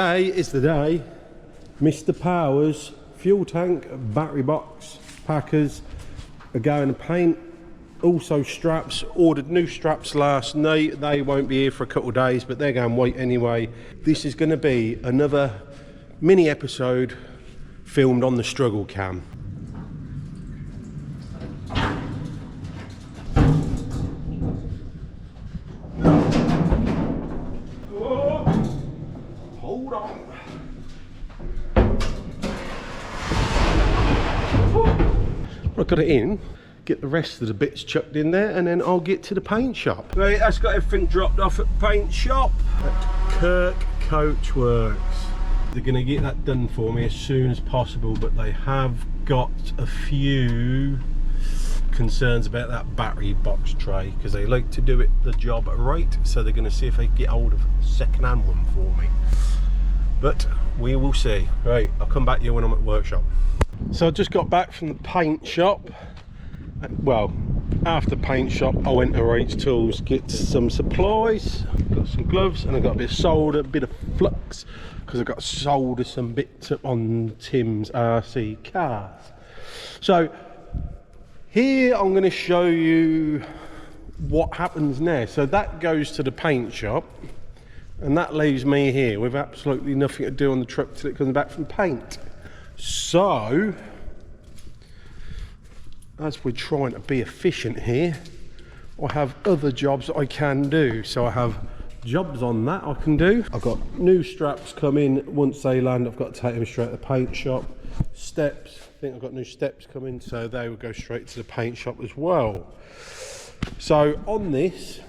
Today is the day. Mr. Powers, fuel tank, battery box, packers are going to paint. Also straps, ordered new straps last night. They won't be here for a couple of days, but they're going to wait anyway. This is going to be another mini episode filmed on the struggle cam. Hold on. I got it in. Get the rest of the bits chucked in there, and then I'll get to the paint shop. Right, that's got everything dropped off at the paint shop at Kirk Coach Works. They're going to get that done for me as soon as possible, but they have got a few concerns about that battery box tray because they like to do it the job right, so they're going to see if they can get hold of a second-hand one for me. But we will see. Right, I'll come back to you when I'm at the workshop. So I just got back from the paint shop. Well, after paint shop I went to Rates Tools, get some supplies, got some gloves, and I got a bit of solder, a bit of flux, because I got to solder some bits up on Tim's RC cars. So here I'm going to show you what happens now. So that goes to the paint shop, and that leaves me here with absolutely nothing to do on the truck till it comes back from paint. So as we're trying to be efficient here, I have other jobs that I can do. So I have jobs on that I can do. I've got new straps coming. Once they land, I've got to take them straight to the paint shop. Steps, I think I've got new steps coming, so they will go straight to the paint shop as well. So on this,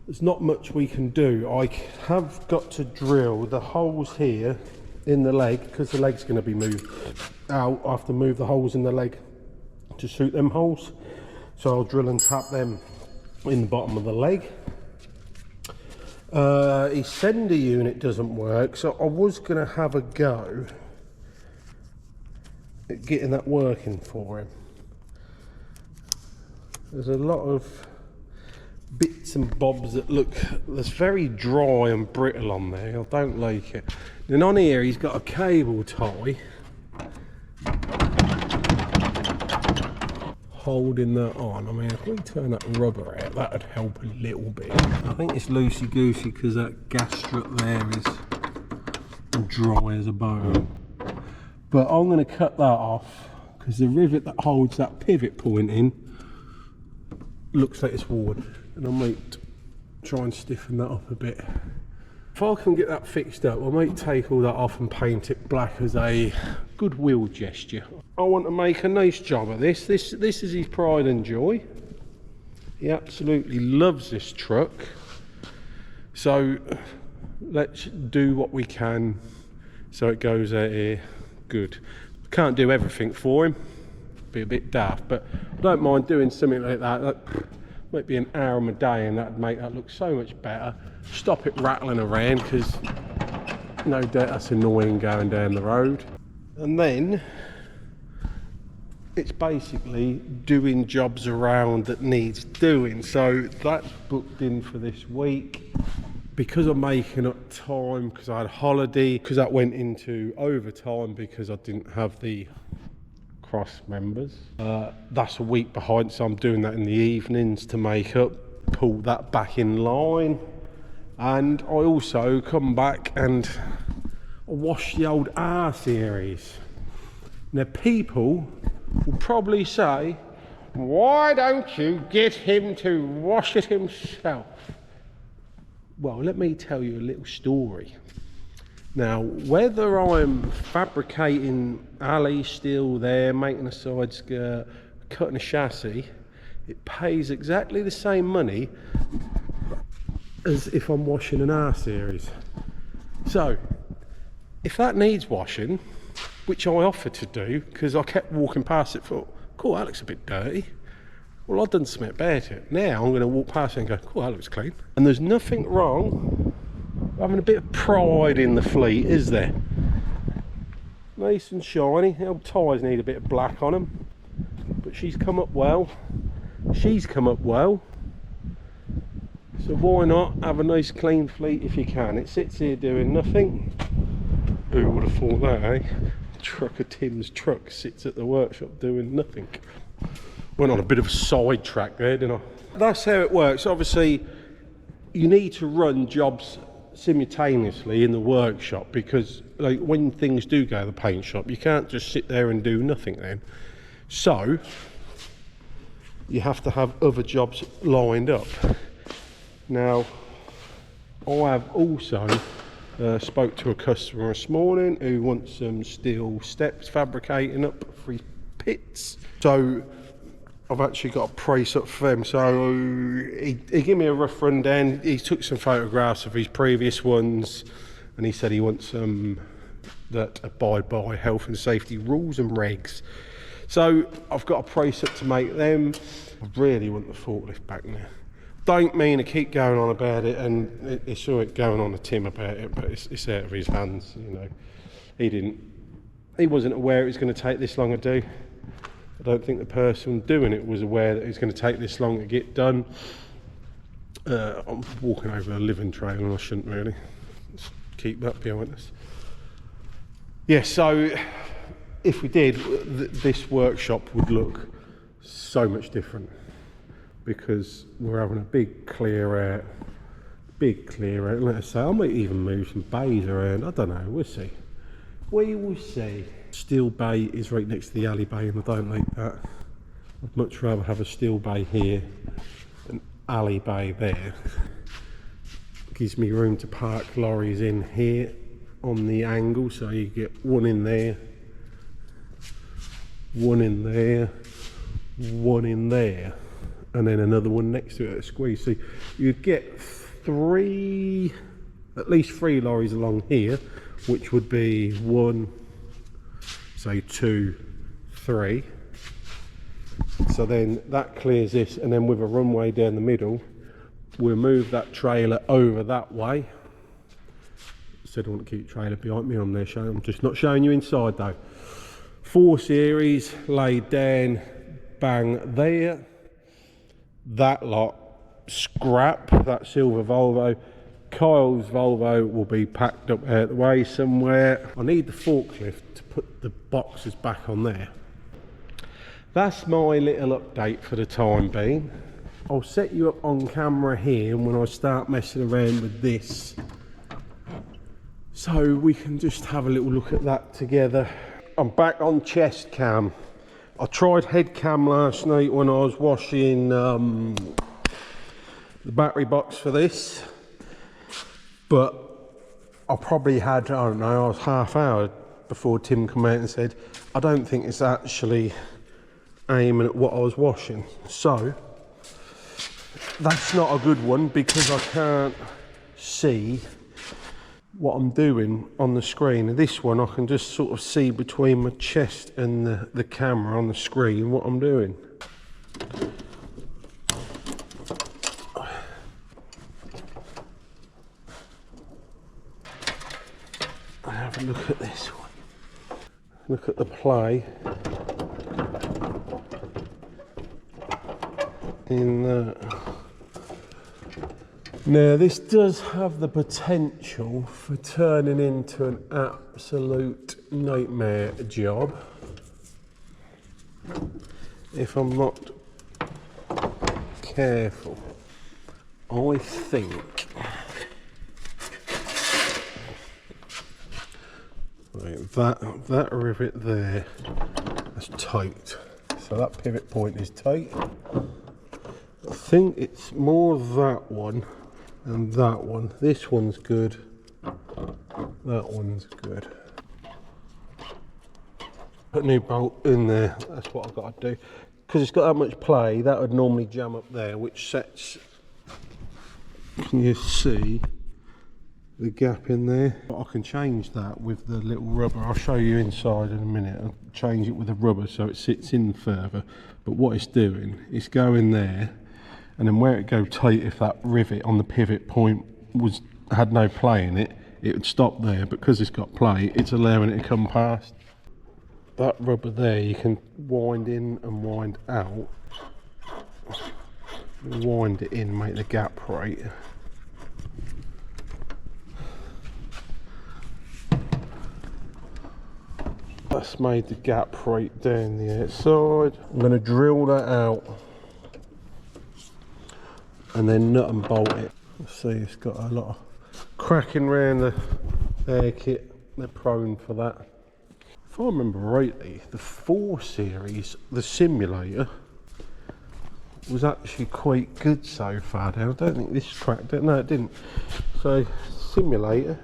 there's not much we can do. I have got to drill the holes here in the leg, because the leg's going to be moved out. I have to move the holes in the leg to suit them holes, so I'll drill and tap them in the bottom of the leg. His sender unit doesn't work, so I was going to have a go at getting that working for him. There's a lot of bits and bobs that look, that's very dry and brittle on there. I don't like it. Then on here he's got a cable tie holding that on. I mean, if we turn that rubber out, that would help a little bit. I think it's loosey goosey because that gas strut there is dry as a bone. But I'm going to cut that off because the rivet that holds that pivot point in looks like it's worn, and I might try and stiffen that up a bit. If I can get that fixed up, I might take all that off and paint it black as a goodwill gesture. I want to make a nice job of this. This is his pride and joy. He absolutely loves this truck. So let's do what we can so it goes out here good. Can't do everything for him. Be a bit daft, but I don't mind doing something like that. That might be an hour of my day, and that'd make that look so much better. Stop it rattling around, because no doubt that's annoying going down the road. And then it's basically doing jobs around that needs doing. So that's booked in for this week. Because I'm making up time, because I had a holiday, because that went into overtime because I didn't have the cross members. That's a week behind, so I'm doing that in the evenings to make up, pull that back in line. And I also come back and wash the old R series. Now people will probably say, why don't you get him to wash it himself? Well, let me tell you a little story. Now, whether I'm fabricating alley steel there, making a side skirt, cutting a chassis, it pays exactly the same money as if I'm washing an R series. So, if that needs washing, which I offered to do, because I kept walking past it, thought, cool, that looks a bit dirty. Well, I've done something about it. Now I'm going to walk past it and go, cool, that looks clean. And there's nothing wrong having a bit of pride in the fleet, is there? Nice and shiny. The old tyres need a bit of black on them, but she's come up well. She's come up well. So why not have a nice clean fleet if you can? It sits here doing nothing. Who would have thought that, eh? Trucker Tim's truck sits at the workshop doing nothing. Went on a bit of a side track there, didn't I? That's how it works. Obviously, you need to run jobs simultaneously in the workshop, because like when things do go to the paint shop, you can't just sit there and do nothing then. So you have to have other jobs lined up. Now, I have also spoke to a customer this morning who wants some steel steps fabricating up for his pits. So I've actually got a price up for them. So he gave me a rough rundown. He took some photographs of his previous ones, and he said he wants some that abide by health and safety rules and regs. So I've got a price up to make them. I really want the forklift back now. Don't mean to keep going on about it, and it's all right going on to Tim about it, but it's out of his hands, you know. He wasn't aware it was going to take this long to do. I don't think the person doing it was aware that it was going to take this long to get done. I'm walking over a living trail and I shouldn't really. Let's keep that behind us. Yeah, so if we did, this workshop would look so much different, because we're having a big clear out. Let us say, I might even move some bays around. I don't know, we'll see. We will see. Steel bay is right next to the alley bay, and I don't like that. I'd much rather have a steel bay here, an alley bay there. Gives me room to park lorries in here on the angle, so you get one in there, one in there, one in there, and then another one next to it at a squeeze. So you'd get at least three lorries along here, which would be one, say 2, 3. So then that clears this, and then with a runway down the middle, we'll move that trailer over that way. Said I want to keep the trailer behind me on there, I'm just not showing you inside though. 4 series laid down, bang there. That lot scrap, that silver Volvo. Kyle's Volvo will be packed up out the way somewhere. I need the forklift to put the boxes back on there. That's my little update for the time being. I'll set you up on camera here when I start messing around with this, so we can just have a little look at that together. I'm back on chest cam. I tried head cam last night when I was washing the battery box for this, but I probably had, I don't know, I was half hour before Tim came out and said, I don't think it's actually aiming at what I was washing. So that's not a good one, because I can't see what I'm doing on the screen. This one I can just sort of see between my chest and the camera on the screen what I'm doing. Have a look at this one. Look at the play in that. Now this does have the potential for turning into an absolute nightmare job if I'm not careful. I think right, that rivet there, that's tight, so that pivot point is tight. I think it's more that one and that one. This one's good, that one's good. Put a new bolt in there, that's what I've got to do. Because it's got that much play, that would normally jam up there, which sets, can you see the gap in there? But I can change that with the little rubber. I'll show you inside in a minute. I'll change it with the rubber so it sits in further. But what it's doing is going there, and then where it go tight, if that rivet on the pivot point had no play in it, it would stop there. But because it's got play, it's allowing it to come past. That rubber there, you can wind in and wind out Wind it in, make the gap right. That's made the gap right down the outside. I'm going to drill that out and then nut and bolt it. See, it's got a lot of cracking around the air kit. They're prone for that. If I remember rightly, the 4 Series, the simulator, was actually quite good so far now. I don't think this cracked it. No, it didn't. So, simulator.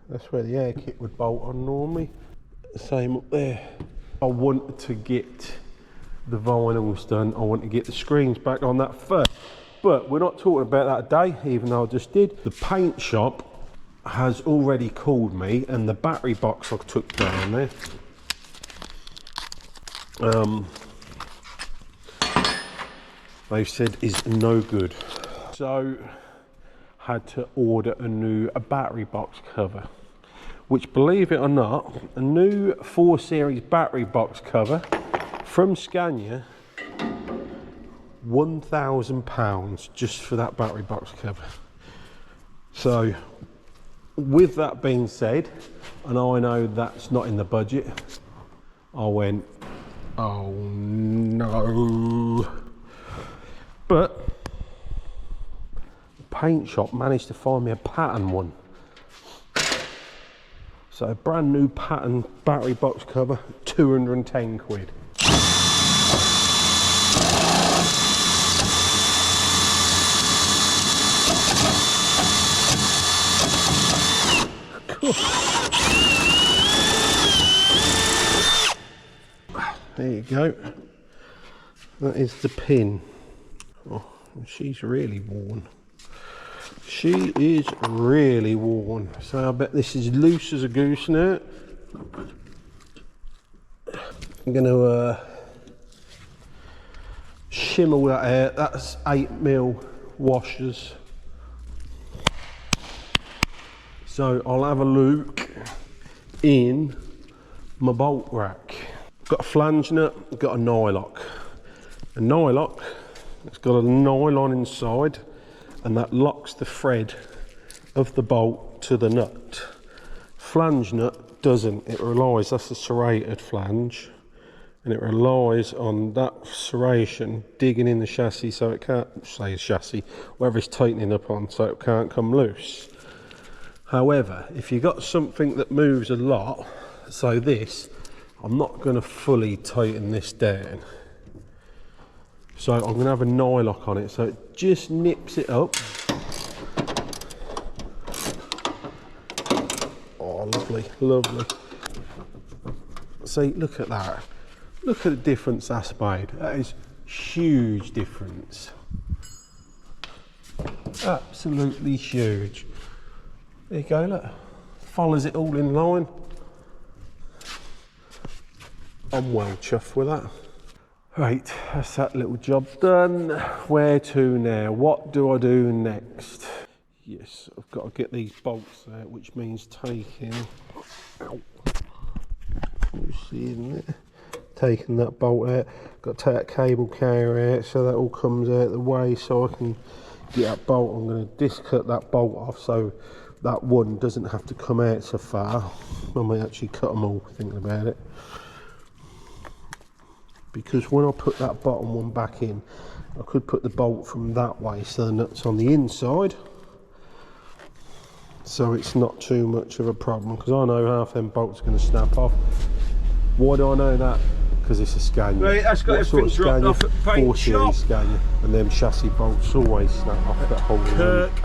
That's where the air kit would bolt on normally. Same up there. I wanted to get the vinyls done. I want to get the screens back on that first. But we're not talking about that today, even though I just did. The paint shop has already called me, and the battery box I took down there. They've said is no good. So, had to order a new battery box cover. Which, believe it or not, a new 4 Series battery box cover from Scania, £1,000 just for that battery box cover. So, with that being said, and I know that's not in the budget, I went, oh no. But the paint shop managed to find me a pattern one. So brand new pattern battery box cover, 210 quid. Cool. There you go. That is the pin. Oh, she's really worn. She is really worn. So I bet this is loose as a goose now. I'm going to shim all that out. That's 8mm washers. So I'll have a look in my bolt rack. Got a flange nut, got a nylock. A nylock, it's got a nylon inside, and that locks the thread of the bolt to the nut. Flange nut doesn't, it relies, that's a serrated flange, and it relies on that serration digging in the chassis so it can't, say chassis, wherever it's tightening up on, so it can't come loose. However, if you've got something that moves a lot, so this, I'm not going to fully tighten this down. So I'm going to have a nylock on it, so it just nips it up. Oh, lovely, lovely. See, look at that. Look at the difference that's made. That is huge difference. Absolutely huge. There you go, look. Follows it all in line. I'm well chuffed with that. Right, that's that little job done. Where to now? What do I do next? Yes, I've got to get these bolts out, which means taking, ow, you see in there, taking that bolt out. Got to take that cable carrier out so that all comes out the way so I can get that bolt. I'm going to disc cut that bolt off so that one doesn't have to come out so far. I might actually cut them all, thinking about it. Because when I put that bottom one back in, I could put the bolt from that way so the nut's on the inside. So it's not too much of a problem, because I know half them bolts are going to snap off. Why do I know that? Because it's a Scania. Right, that's got everything dropped off at paint shop. Scania, and them chassis bolts always snap off that whole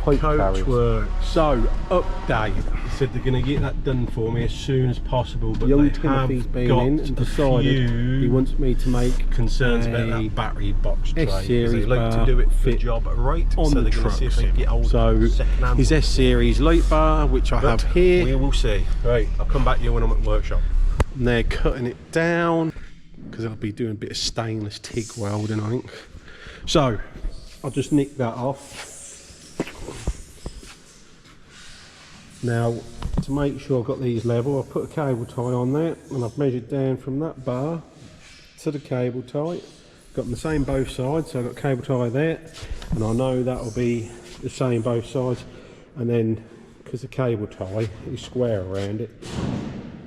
pipe carriers. So, update. They said they're going to get that done for me as soon as possible, but Young they Timothy's have been got in and decided he wants me to make concerns about that battery box tray. S-Series they like to do it the job right on so the they're going to see if they get hold so of his S-Series light bar, which I have here. We will see. Right, I'll come back to you when I'm at the workshop. And they're cutting it down, because I'll be doing a bit of stainless TIG welding, I think. So, I'll just nick that off. Now, to make sure I've got these level, I've put a cable tie on there, and I've measured down from that bar to the cable tie, got them the same both sides, so I've got cable tie there, and I know that will be the same both sides. And then, because the cable tie is square around it,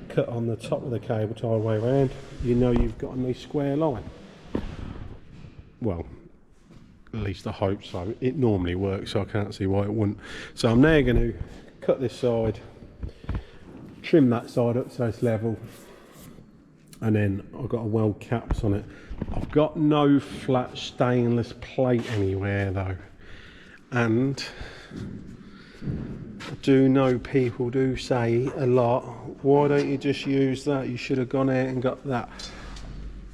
cut on the top of the cable tie way around, you know you've got a nice square line. Well, at least I hope so. It normally works, so I can't see why it wouldn't. So I'm now going to cut this side, trim that side up so it's level, and then I've got to weld caps on it. I've got no flat stainless plate anywhere though, and I do know people do say a lot, why don't you just use that, you should have gone out and got that.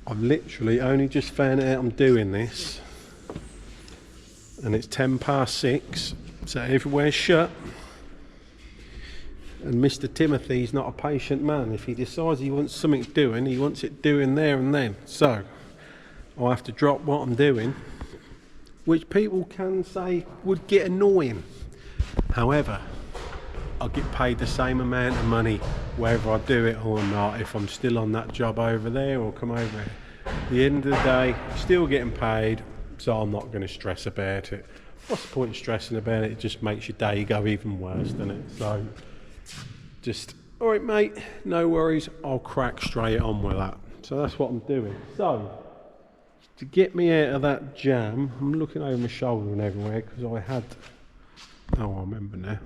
I've literally only just found out I'm doing this, and it's 6:10, so everywhere's shut. And Mr. Timothy's not a patient man. If he decides he wants something doing, he wants it doing there and then. So I'll have to drop what I'm doing, which people can say would get annoying. However, I'll get paid the same amount of money whether I do it or not, if I'm still on that job over there or come over here. At the end of the day, still getting paid, so I'm not going to stress about it. What's the point of stressing about it? It just makes your day go even worse, doesn't it? So just, all right mate, no worries, I'll crack straight on with that. So that's what I'm doing. So to get me out of that jam, I'm looking over my shoulder and everywhere because I had, oh I remember now,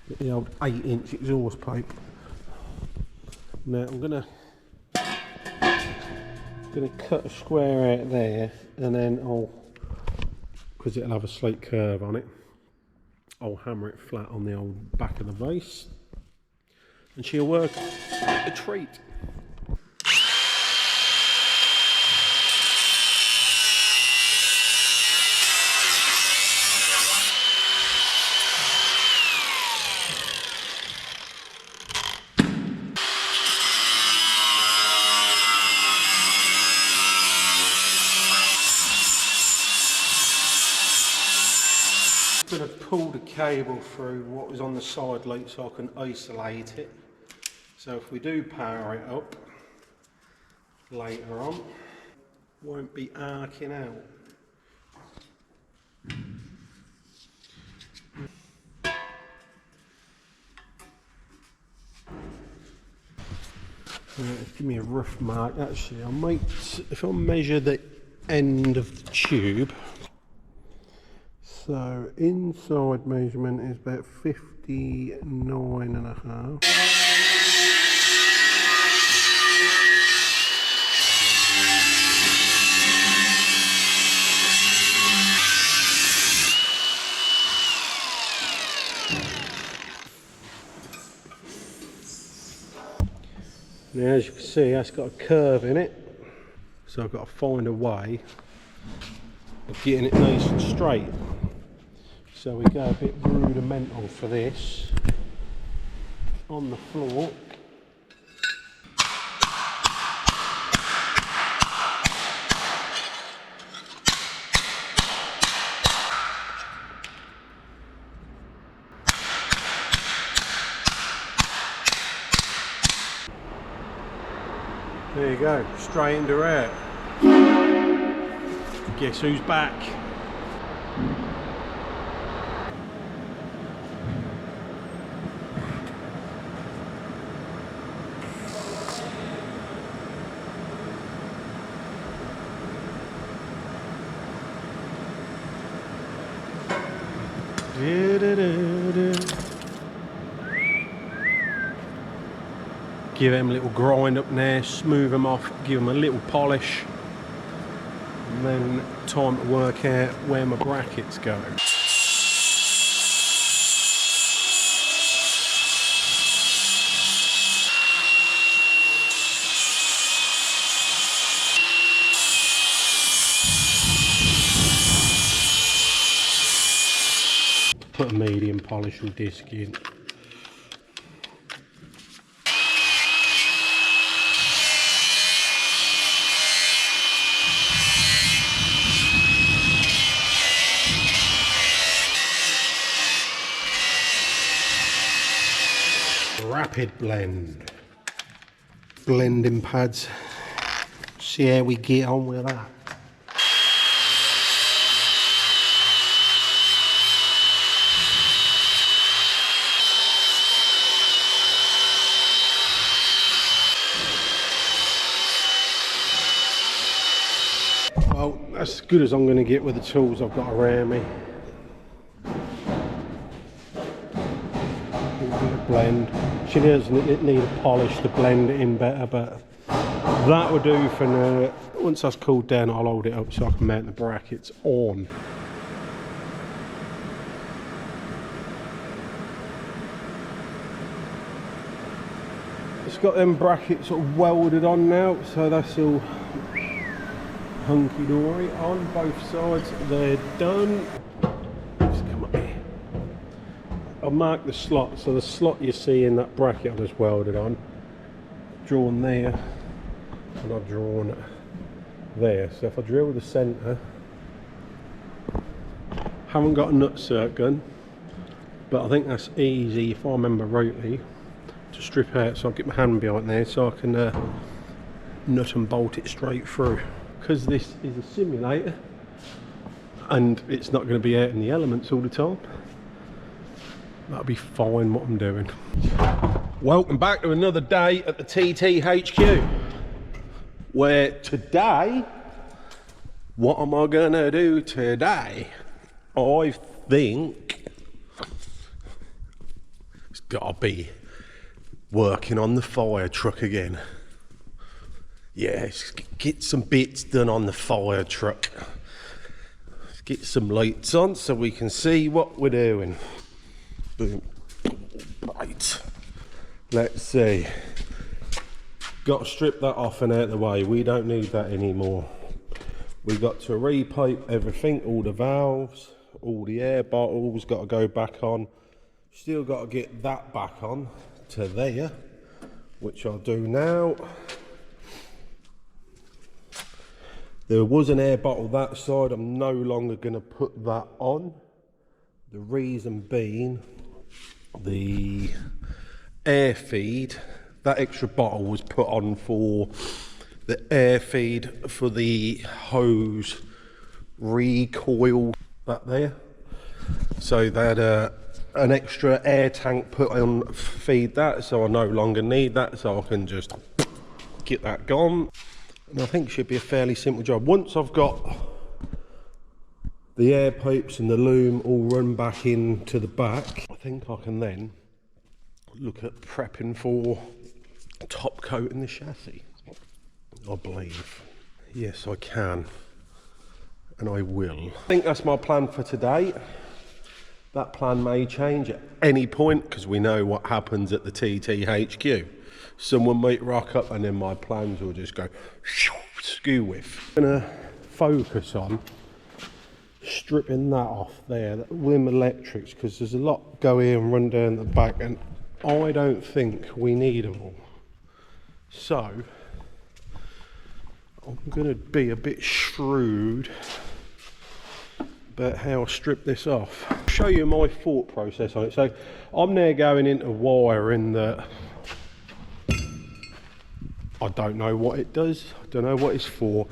get the old 8-inch exhaust pipe. Now I'm gonna cut a square out there, and then I'll, because it'll have a slight curve on it, I'll hammer it flat on the old back of the vase, and she'll work a treat. I'm going to pull the cable through what was on the side light so I can isolate it. So if we do power it up later on, it won't be arcing out. Give me a rough mark. Actually, I might, if I measure the end of the tube. So inside measurement is about 59.5. Now as you can see, that's got a curve in it, so I've got to find a way of getting it nice and straight. So we go a bit rudimental for this on the floor. There you go, straightened her out. Guess who's back? Give them a little grind up there, smooth them off, give them a little polish, and then time to work out where my brackets go. Put a medium polish and disc in. Rapid blend. blending pads. See how we get on with that. Well, that's as good as I'm going to get with the tools I've got around me. Blend. She doesn't need a polish to blend it in better, but that will do for now. Once that's cooled down, I'll hold it up so I can mount the brackets on. It's got them brackets sort of welded on now, so that's all hunky-dory on both sides. They're done. Just come up here. I'll mark the slot, so the slot you see in that bracket I just welded on, drawn there, and I've drawn there. So if I drill the centre, haven't got a nutcert gun, but I think that's easy, if I remember rightly, to strip out. So I'll get my hand behind there so I can nut and bolt it straight through. Because this is a simulator and it's not going to be out in the elements all the time, that'll be fine what I'm doing. Welcome back to another day at the TTHQ, where today, what am I going to do today? I think it's got to be working on the fire truck again. Yes, get some bits done on the fire truck. Let's get some lights on so we can see what we're doing. Boom. Right. Let's see. Got to strip that off and out of the way. We don't need that anymore. We got to repipe everything, all the valves, all the air bottles got to go back on. Still got to get that back on to there, which I'll do now. There was an air bottle that side, I'm no longer going to put that on. The reason being, the air feed, that extra bottle was put on for the air feed for the hose recoil back there. So they had an extra air tank put on, feed that, so I no longer need that, so I can just get that gone. And I think it should be a fairly simple job. Once I've got the air pipes and the loom all run back into the back, I think I can then look at prepping for top coating the chassis, I believe. Yes, I can, and I will. I think that's my plan for today. That plan may change at any point, because we know what happens at the TTHQ. Someone might rock up and then my plans will just go skew with. I'm gonna focus on stripping that off there, that Wim Electrics, because there's a lot go here and run down the back, and I don't think we need them all. So I'm gonna be a bit shrewd about how I strip this off. I'll show you my thought process on it. So I'm now going into wiring that I don't know what it does, I don't know what it's for.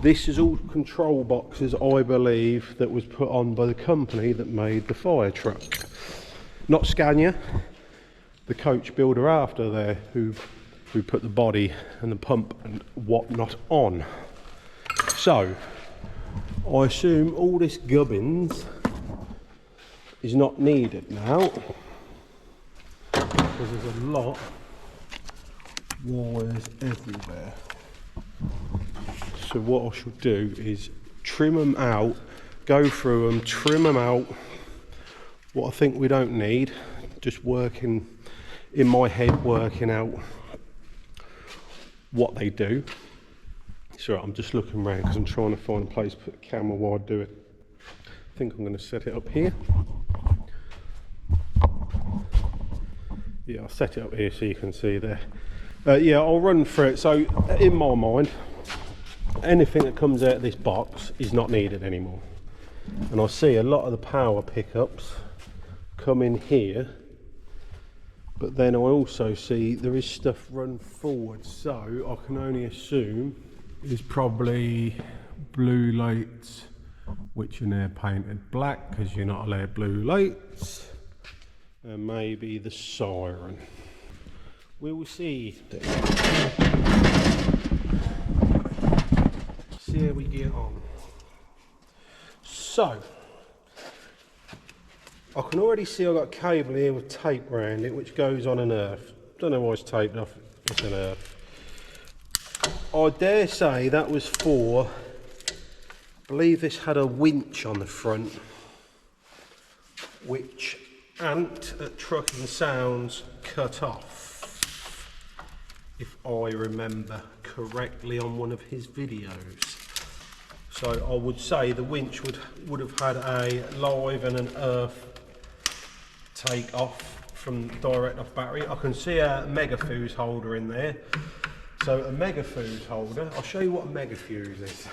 This is all control boxes, I believe, that was put on by the company that made the fire truck. Not Scania, the coach builder after there, who put the body and the pump and whatnot on. So, I assume all this gubbins is not needed now, because there's a lot wires everywhere. So what I should do is trim them out, go through them, trim them out, what I think we don't need, just working in my head, working out what they do. So I'm just looking around because I'm trying to find a place to put the camera while I do it. I think I'm going to set it up here. Yeah, I'll set it up here so you can see there. Yeah, I'll run through it. So in my mind, anything that comes out of this box is not needed anymore. And I see a lot of the power pickups come in here But then I also see there is stuff run forward, so I can only assume it's probably blue lights, which are now painted black because you're not allowed blue lights, and maybe the siren. We will see. See how we get on. So, I can already see I've got a cable here with tape around it, which goes on an earth. Don't know why it's taped off, it's an earth. I dare say that was for, I believe this had a winch on the front, which Ant at Trucking Sounds cut off, if I remember correctly on one of his videos. So I would say the winch would have had a live and an earth take off from direct off battery. I can see a mega fuse holder in there. So a mega fuse holder, I'll show you what a mega fuse is.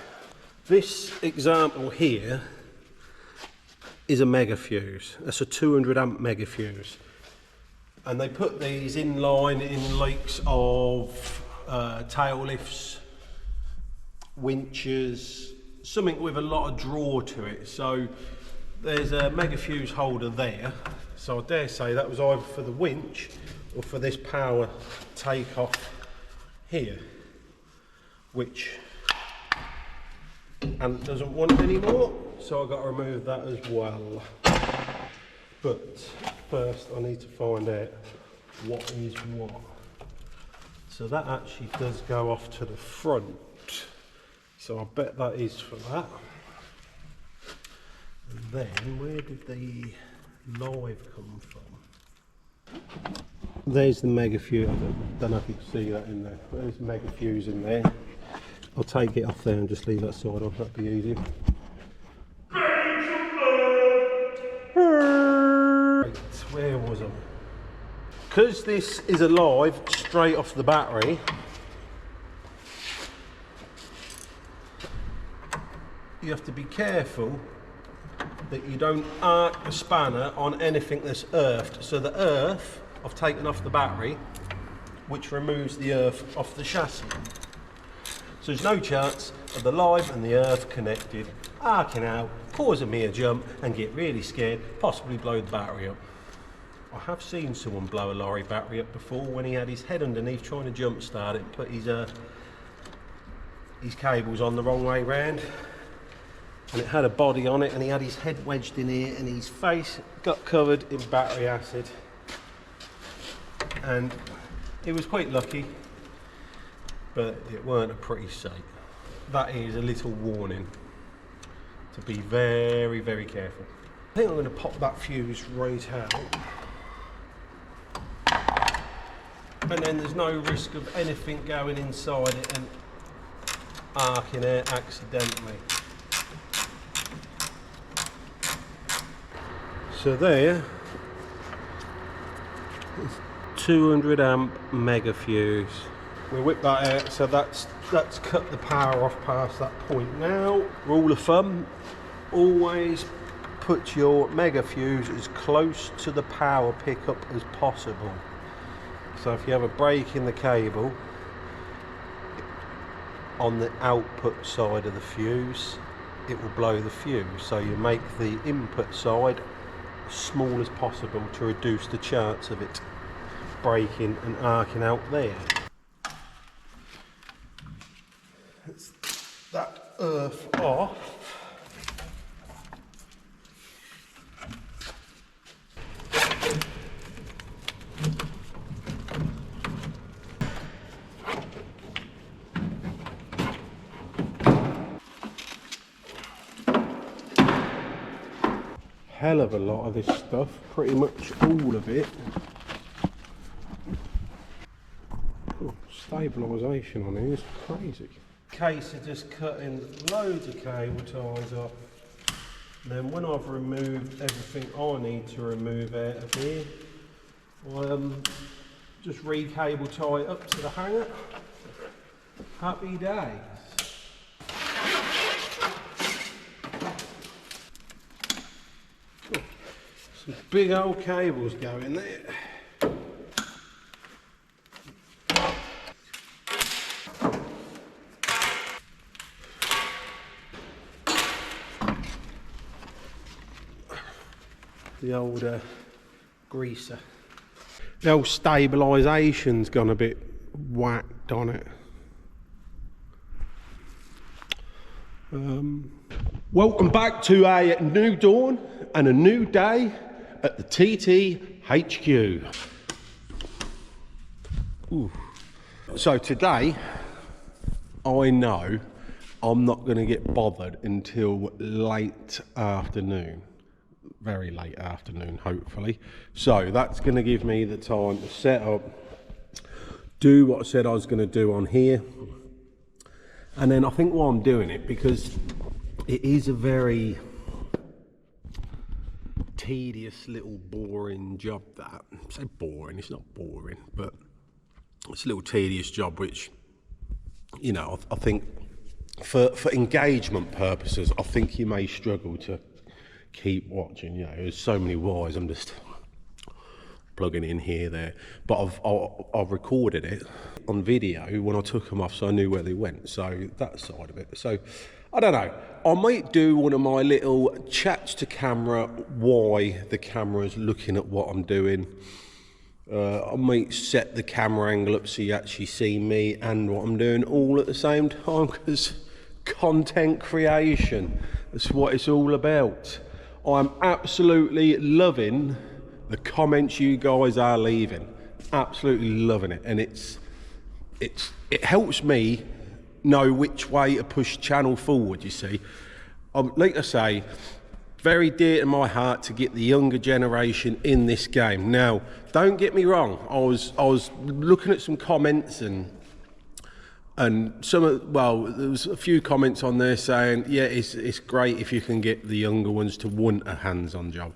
This example here is a mega fuse. That's a 200 amp mega fuse. And they put these in line in likes of tail lifts, winches, something with a lot of draw to it. So there's a mega fuse holder there. So I dare say that was either for the winch or for this power takeoff here, which Ant doesn't want anymore, so I've got to remove that as well. But first I need to find out what is what. So that actually does go off to the front, so I bet that is for that. And then where did the live come from? There's the mega fuse. I don't know if you can see that in there. There's the mega fuse in there. I'll take it off there and just leave that side off, that'd be easier. Right, where was I? Because this is a live straight off the battery, you have to be careful that you don't arc the spanner on anything that's earthed. So the earth I've taken off the battery, which removes the earth off the chassis. So there's no chance of the live and the earth connected, arcing out, causing me a jump and get really scared, possibly blow the battery up. I have seen someone blow a lorry battery up before when he had his head underneath trying to jump start it and put his cables on the wrong way round. And it had a body on it and he had his head wedged in here and his face got covered in battery acid. And he was quite lucky, but it weren't a pretty sight. That is a little warning to be very, very careful. I think I'm going to pop that fuse right out. And then there's no risk of anything going inside it and arcing out accidentally. So there, 200 amp mega fuse. We whip that out, so that's cut the power off past that point now. Rule of thumb, always put your mega fuse as close to the power pickup as possible. So if you have a break in the cable on the output side of the fuse, it will blow the fuse. So you make the input side as small as possible to reduce the chance of it breaking and arcing out there. It's that earth off. Hell of a lot of this stuff, pretty much all of it. Oh, stabilisation on here is crazy. Case of just cutting loads of cable ties off. And then when I've removed everything I need to remove out of here, I just re-cable tie it up to the hanger. Happy days. Some big old cables going there. the old greaser. The old stabilisation's gone a bit whacked on it. Welcome back to a new dawn and a new day at the TT HQ. Ooh. So today, I know I'm not going to get bothered until late afternoon. Very late afternoon, hopefully. So that's going to give me the time to set up, do what I said I was going to do on here. And then I think while I'm doing it, because it is a very tedious little boring job that, I say boring, it's not boring, but it's a little tedious job which, you know, I think for engagement purposes, I think you may struggle to keep watching. You know, there's so many wires, I'm just plugging in here, there. But I've recorded it on video when I took them off, so I knew where they went. So that side of it. So I don't know. I might do one of my little chats to camera why the camera's looking at what I'm doing. I might set the camera angle up so you actually see me and what I'm doing all at the same time, because content creation, that's what it's all about. I'm absolutely loving the comments you guys are leaving. Absolutely loving it. And it helps me know which way to push channel forward, you see. Like I say, very dear to my heart to get the younger generation in this game. Now, don't get me wrong, I was looking at some comments and some of, well, there was a few comments on there saying, yeah, it's great if you can get the younger ones to want a hands-on job.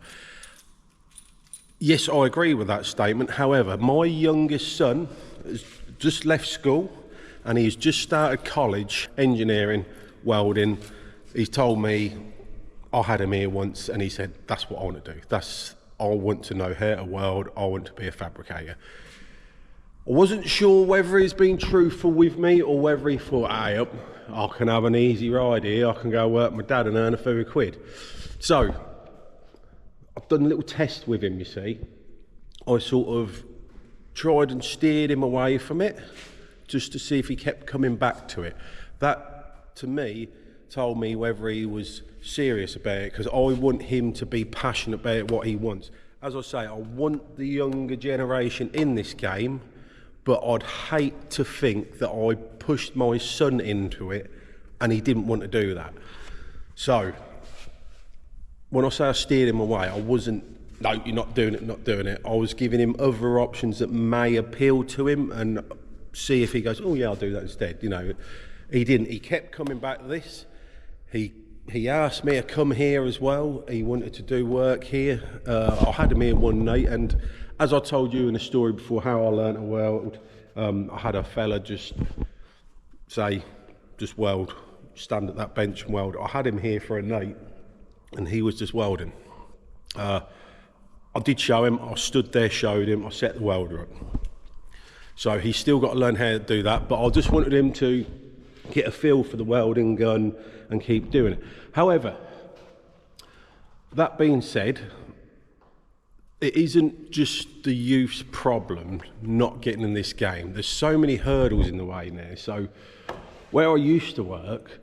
Yes, I agree with that statement. However, my youngest son has just left school and he's just started college, engineering, welding. He's told me, I had him here once and he said, that's what I want to do. I want to know how to weld. I want to be a fabricator. I wasn't sure whether he's been truthful with me or whether he thought, hey, I can have an easy ride here. I can go work with my dad and earn a few quid. So I've done a little test with him, you see. I sort of tried and steered him away from it just to see if he kept coming back to it. That, to me, told me whether he was serious about it, because I want him to be passionate about what he wants. As I say, I want the younger generation in this game, but I'd hate to think that I pushed my son into it and he didn't want to do that. So when I say I steered him away, I wasn't, no, you're not doing it, not doing it. I was giving him other options that may appeal to him and see if he goes, oh yeah, I'll do that instead. You know, he didn't. He kept coming back to this. He asked me to come here as well. He wanted to do work here. I had him here one night, and as I told you in the story before how I learnt to weld, I had a fella just weld, stand at that bench and weld. I had him here for a night and he was just welding. I did show him, I stood there, showed him, I set the welder up. So he's still got to learn how to do that, but I just wanted him to get a feel for the welding gun and keep doing it. However, that being said, it isn't just the youth's problem not getting in this game. There's so many hurdles in the way now. So where I used to work,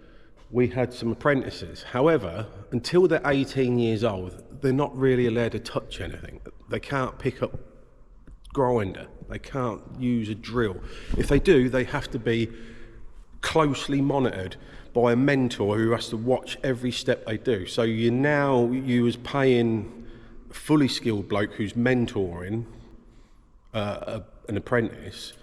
we had some apprentices. However, until they're 18 years old, they're not really allowed to touch anything. They can't pick up a grinder. They can't use a drill. If they do, they have to be closely monitored by a mentor who has to watch every step they do. So you was paying a fully skilled bloke who's mentoring an apprentice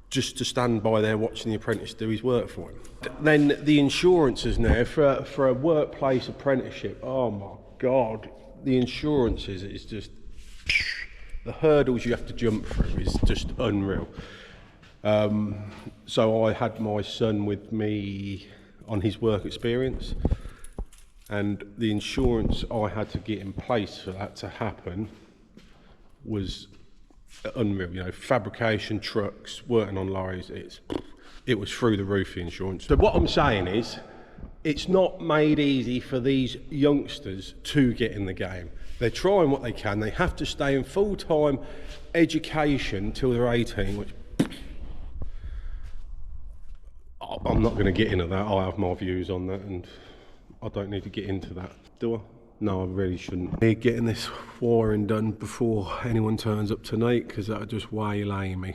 just to stand by there watching the apprentice do his work for him. Then the insurances now for a workplace apprenticeship, oh my God, the insurances is just, the hurdles you have to jump through is just unreal. So I had my son with me on his work experience, and the insurance I had to get in place for that to happen was unreal. You know, fabrication, trucks, working on lorries, it was through the roof, the insurance. So what I'm saying is, it's not made easy for these youngsters to get in the game. They're trying what they can. They have to stay in full-time education till they're 18, which I'm not going to get into that. I have my views on that, and I don't need to get into that. Do I? No, I really shouldn't. Need getting this wiring done before anyone turns up tonight, because that'll just waylay me.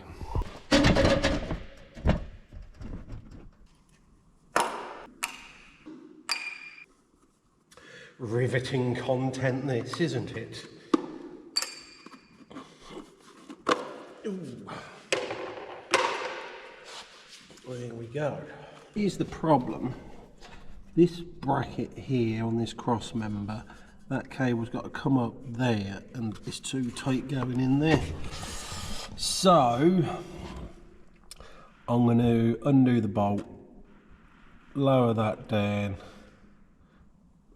Riveting content this, isn't it? Ooh. There we go. Here's the problem. This bracket here on this cross member, that cable's got to come up there and it's too tight going in there. So I'm going to undo the bolt, lower that down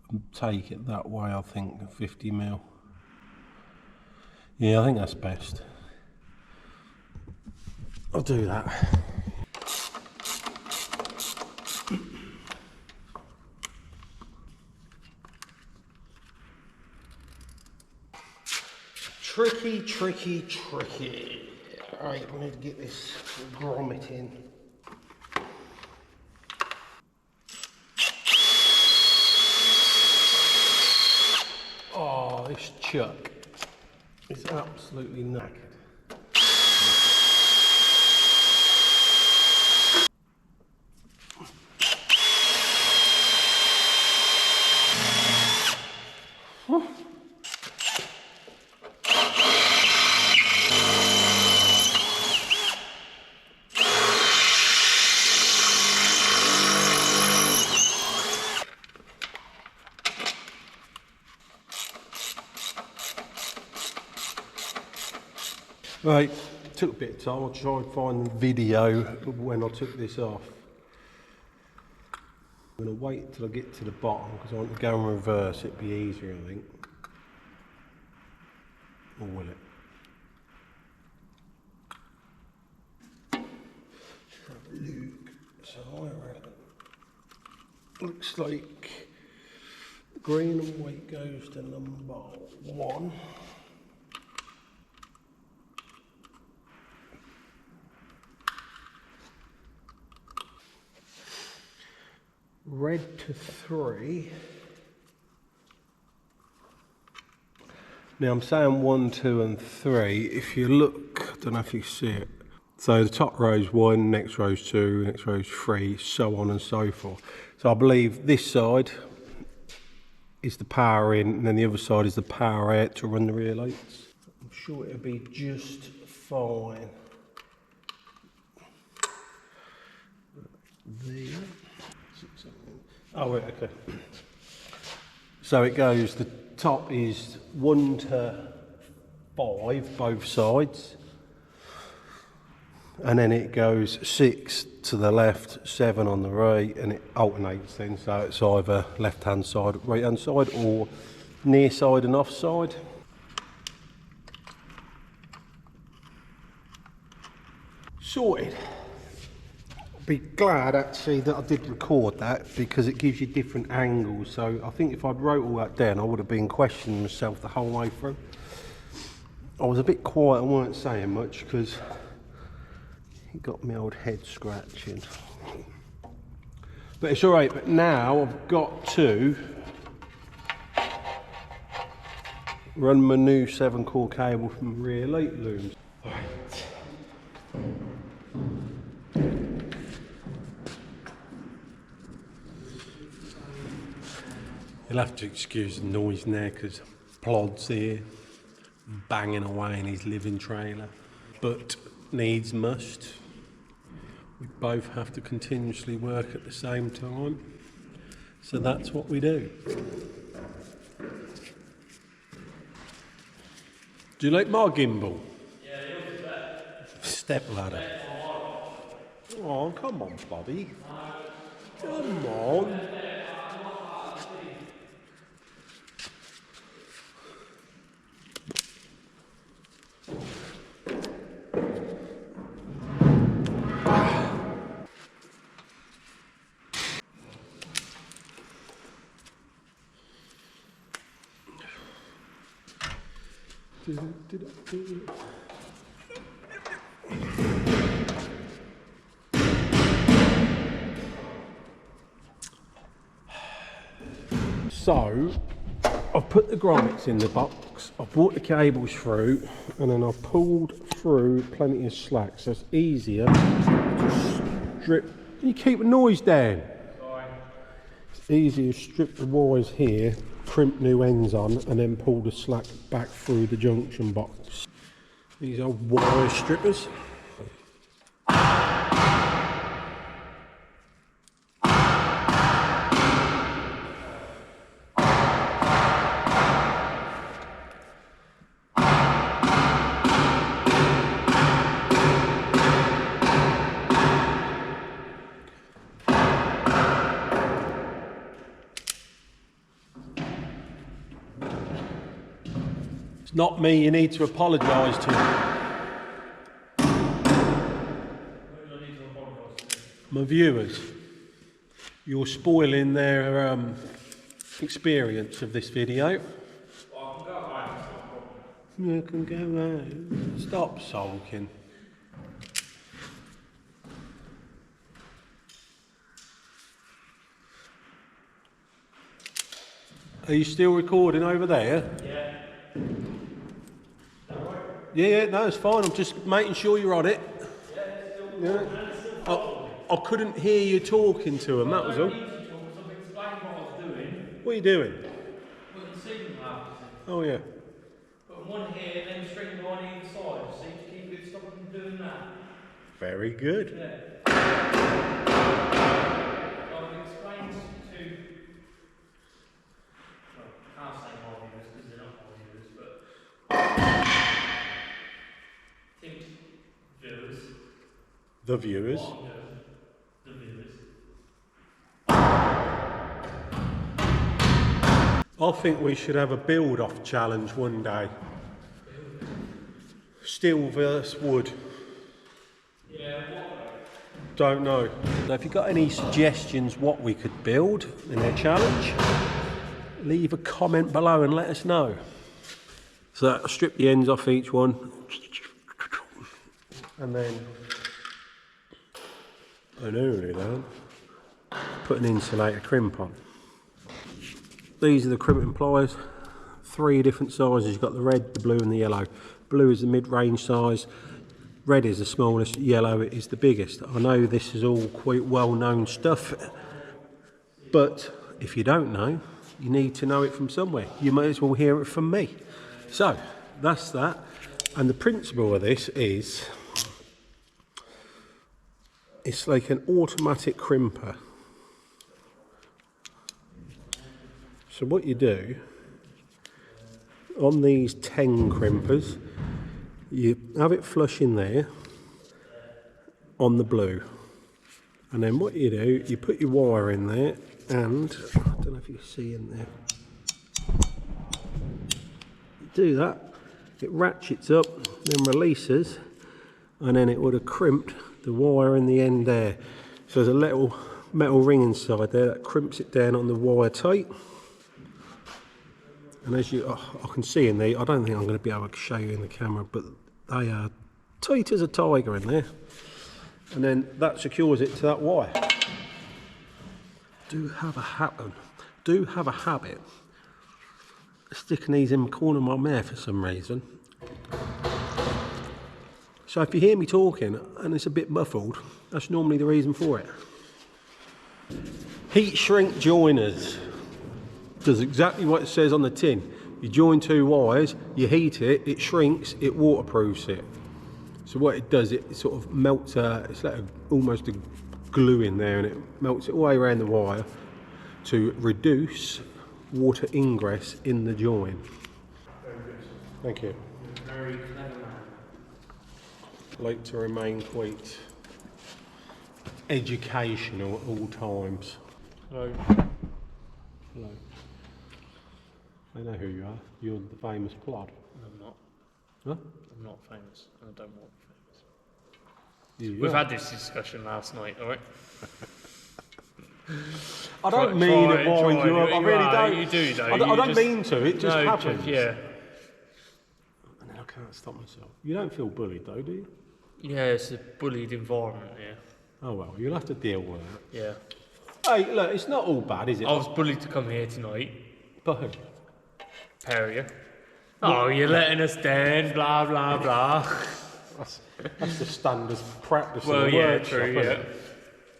and take it that way. I think 50 mil. Yeah, I think that's best. I'll do that. Tricky, tricky, tricky. Alright, I need to get this grommet in. Oh, this chuck is absolutely knackered. Right, took a bit of time. I'll try and find the video of when I took this off. I'm going to wait till I get to the bottom because I want to go in reverse. It'd be easier, I think. Or will it? Look, so I reckon. Looks like green and white goes to number 1. Red to 3. Now I'm saying 1, 2 and 3. If you look, I don't know if you see it. So the top row's 1, next row's 2, next row's 3, so on and so forth. So I believe this side is the power in, and then the other side is the power out to run the rear lights. I'm sure it'll be just fine. There. Oh, wait, okay. So it goes, the top is 1 to 5, both sides. And then it goes 6 to the left, 7 on the right, and it alternates then. So it's either left-hand side, right-hand side, or near side and off side. Sorted. Be glad actually that I did record that because it gives you different angles. So I think if I'd wrote all that down I would have been questioning myself the whole way through. I was a bit quiet and weren't saying much because it got my old head scratching. But it's alright, but now I've got to run my new 7-core cable from rear light looms. Right. You'll have to excuse the noise now because Plod's here banging away in his living trailer. But needs must. We both have to continuously work at the same time. So that's what we do. Do you like my gimbal? Yeah, yours is better. Step ladder. Oh, come on, Bobby. Come on. So, I've put the grommets in the box, I've brought the cables through, and then I've pulled through plenty of slack, so it's easier to strip. Can you keep the noise down? Sorry. It's easier to strip the wires here, crimp new ends on, and then pull the slack back through the junction box. These are wire strippers. It's not me you need to apologise to. My viewers. You're spoiling their experience of this video. You can go out. Stop sulking. Are you still recording over there? Yeah. Yeah, no, it's fine. I'm just making sure you're on it. Yeah. I couldn't hear you talking to him, that was all. What are you doing? Putting signal out. Oh, yeah. Putting one here and then string on either side, see, to keep it stopping from doing that. Very good. Yeah. I've explained to, well, I can't say my viewers because they're not my viewers, but Tim's viewers. The viewers. The viewers. I think we should have a build-off challenge one day. Steel versus wood. Yeah, what? Don't know. So if you've got any suggestions what we could build in our challenge, leave a comment below and let us know. So I'll strip the ends off each one. And then, only then, put an insulator crimp on. These are the crimping pliers, 3 different sizes. You've got the red, the blue and the yellow. Blue is the mid-range size, red is the smallest, yellow is the biggest. I know this is all quite well-known stuff, but if you don't know, you need to know it from somewhere. You may as well hear it from me. So, that's that. And the principle of this is, it's like an automatic crimper. So what you do, on these 10 crimpers, you have it flush in there on the blue. And then what you do, you put your wire in there and, I don't know if you can see in there. You do that, it ratchets up, then releases, and then it would have crimped the wire in the end there. So there's a little metal ring inside there that crimps it down on the wire tight. And as you, I can see in there, I don't think I'm going to be able to show you in the camera, but they are tight as a tiger in there. And then that secures it to that wire. Do have a habit of sticking these in the corner of my mouth for some reason. So if you hear me talking and it's a bit muffled, that's normally the reason for it. Heat shrink joiners. Does exactly what it says on the tin. You join 2 wires, you heat it, it shrinks, it waterproofs it. So what it does, it sort of melts, it's like almost a glue in there, and it melts it all the way around the wire to reduce water ingress in the join. Thank you. Very clever man. Like to remain quite educational at all times. Hello. Hello. I know who you are. You're the famous plod. I'm not. Huh? I'm not famous. I don't want to be famous. You We've are. had this discussion last night, alright? I don't mean to wind you up. I really don't. You do, though. I don't mean to. It just happens. Yeah. can't stop myself. You don't feel bullied though, do you? Yeah, it's a bullied environment here. Oh well, you'll have to deal with it. Yeah. Hey, look, it's not all bad, is it? I was bullied to come here tonight. But who? Perrier. Oh, you're letting us down, blah, blah, blah. That's the standard practice Well, in the yeah, workshop, true, isn't yeah. it?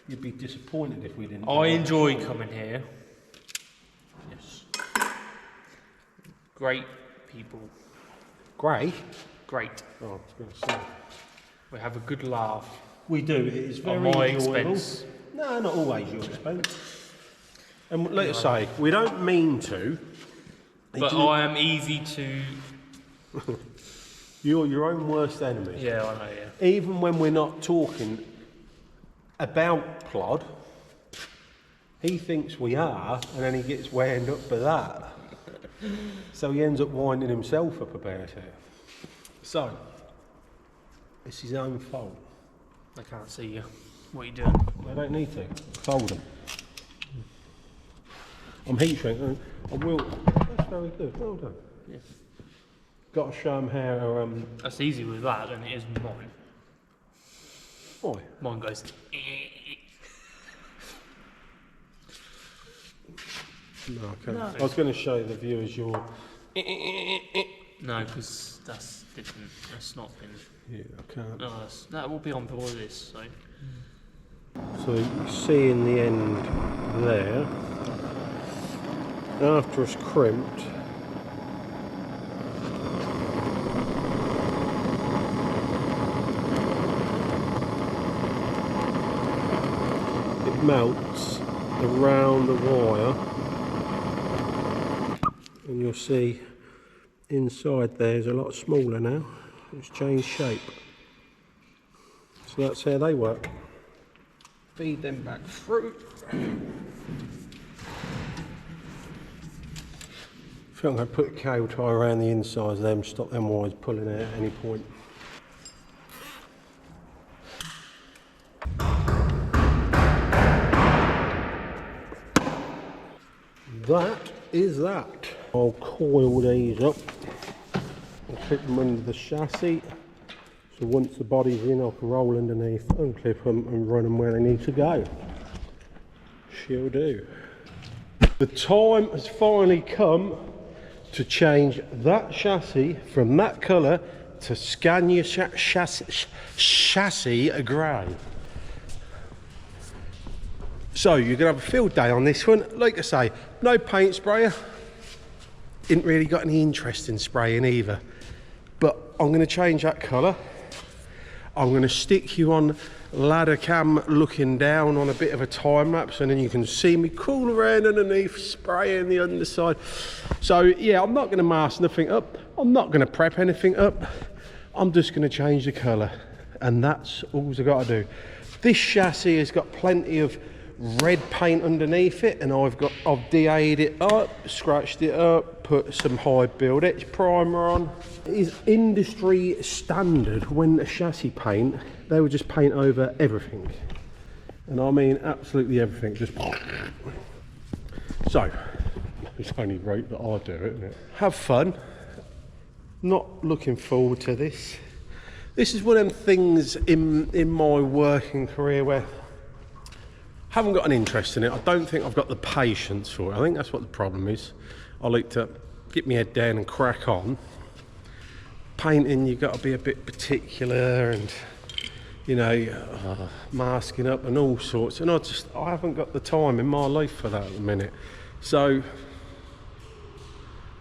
You'd be disappointed if we didn't. I enjoy coming here. Yes. Great people. Grey? Great. Oh, I was going to say. We have a good laugh. We do. It is very On my enjoyable. expense. No, not always your expense. And like I say, we don't mean to. But I am easy to... You're your own worst enemy. Yeah, I know, yeah. Even when we're not talking about Plod, he thinks we are, and then he gets wound up for that. So he ends up winding himself up about it. So, it's his own fault. I can't see you. What are you doing? I don't need to. Fold them. I'm heat shrinking. I will. That's very good. Well done. Yeah. Got to show him how. That's easier with that than it is with mine. Why? Mine goes... No, okay. No. I was going to show the viewers your. No, because that's different. That's not been... Yeah, I can't. No, that will be on for this, so... So you see in the end there, after it's crimped, it melts around the wire, and you'll see inside there is a lot smaller now. It's changed shape. So that's how they work. Feed them back through. I think I'm going to put a cable tie around the insides of them, stop them wires pulling out at any point. That is that. I'll coil these up and clip them under the chassis. So once the body's in, I can roll underneath, unclip them and run them where they need to go. She'll do. The time has finally come to change that chassis from that colour to Scania chassis grey. So you're going to have a field day on this one. Like I say, no paint sprayer. Didn't really got any interest in spraying either. But I'm going to change that colour. I'm going to stick you on ladder cam looking down on a bit of a time lapse, and then you can see me crawl around underneath spraying the underside. So yeah, I'm not going to mask nothing up. I'm not going to prep anything up. I'm just going to change the colour, and that's all I've got to do. This chassis has got plenty of red paint underneath it, and I've DA'd it up, scratched it up, put some high build etch primer on. It is industry standard when the chassis paint, they would just paint over everything, and I mean absolutely everything. Just so it's only right that I do it, isn't it? Have fun. Not looking forward to this. This is one of them things in my working career where haven't got an interest in it. I don't think I've got the patience for it. I think that's what the problem is. I like to get my head down and crack on. Painting, you've got to be a bit particular, and you know, masking up and all sorts, and I haven't got the time in my life for that at the minute. So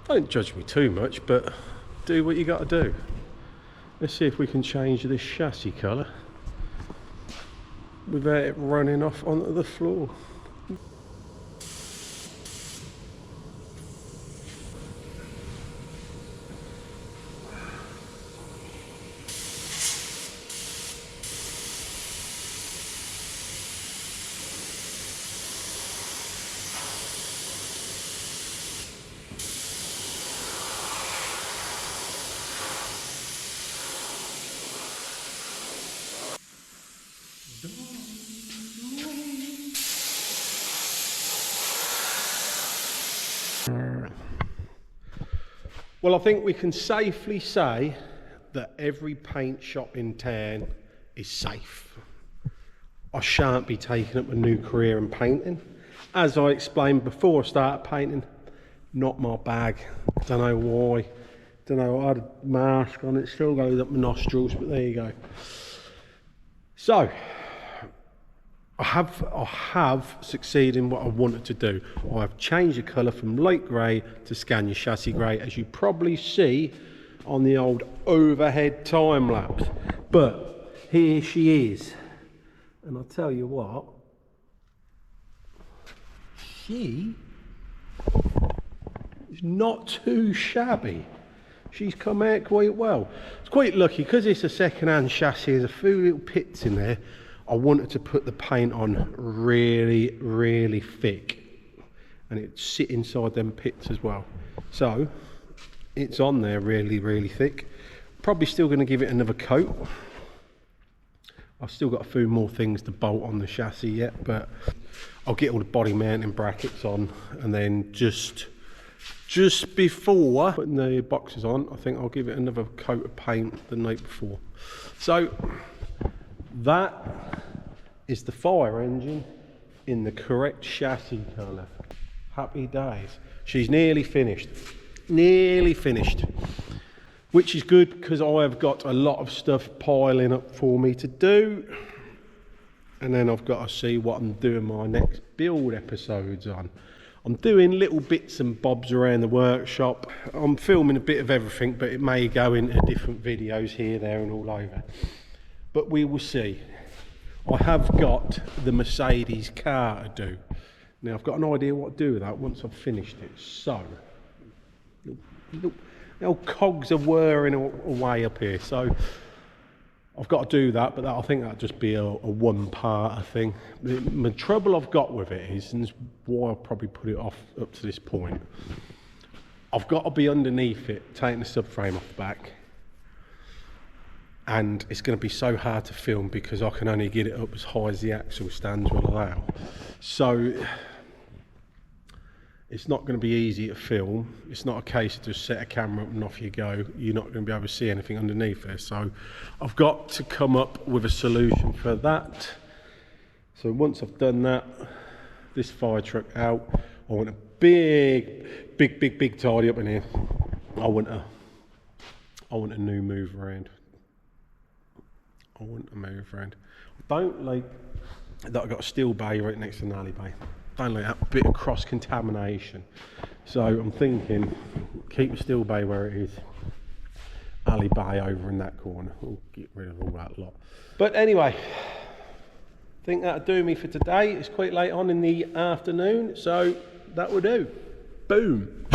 don't judge me too much, but do what you got to do. Let's see if we can change this chassis colour without it running off onto the floor. Well, I think we can safely say that every paint shop in town is safe. I shan't be taking up a new career in painting. As I explained before I started painting, not my bag. Don't know why. Don't know, I had a mask on, it still goes up my nostrils, but there you go. So, I have succeeded in what I wanted to do. I have changed the colour from light grey to Scania chassis grey, as you probably see on the old overhead time lapse. But here she is, and I'll tell you what, she is not too shabby. She's come out quite well. It's quite lucky because it's a second-hand chassis. There's a few little pits in there. I wanted to put the paint on really, really thick, and it'd sit inside them pits as well. So it's on there really, really thick. Probably still going to give it another coat. I've still got a few more things to bolt on the chassis yet, but I'll get all the body mounting brackets on, and then just before putting the boxes on, I think I'll give it another coat of paint the night before. So that is the fire engine in the correct chassis colour. Happy days. She's nearly finished. Nearly finished. Which is good because I have got a lot of stuff piling up for me to do. And then I've got to see what I'm doing my next build episodes on. I'm doing little bits and bobs around the workshop. I'm filming a bit of everything, but it may go into different videos here, there and all over. But we will see. I have got the Mercedes car to do. Now I've got an idea what to do with that once I've finished it. So, look, the old cogs are whirring away up here. So I've got to do that, but I think that'll just be a one-part thing. The trouble I've got with it is, and it's why I'll probably put it off up to this point, I've got to be underneath it, taking the subframe off the back. And it's going to be so hard to film because I can only get it up as high as the axle stands will allow. So it's not going to be easy to film. It's not a case of just set a camera up and off you go. You're not going to be able to see anything underneath there. So I've got to come up with a solution for that. So once I've done that, this fire truck out, I want a big tidy up in here. I want a new move around. I don't like that I've got a steel bay right next to an alley bay. Don't like that bit of cross contamination. So I'm thinking, keep the steel bay where it is. Alley bay over in that corner. We'll get rid of all that lot. But anyway, I think that'll do me for today. It's quite late on in the afternoon, so that will do. Boom.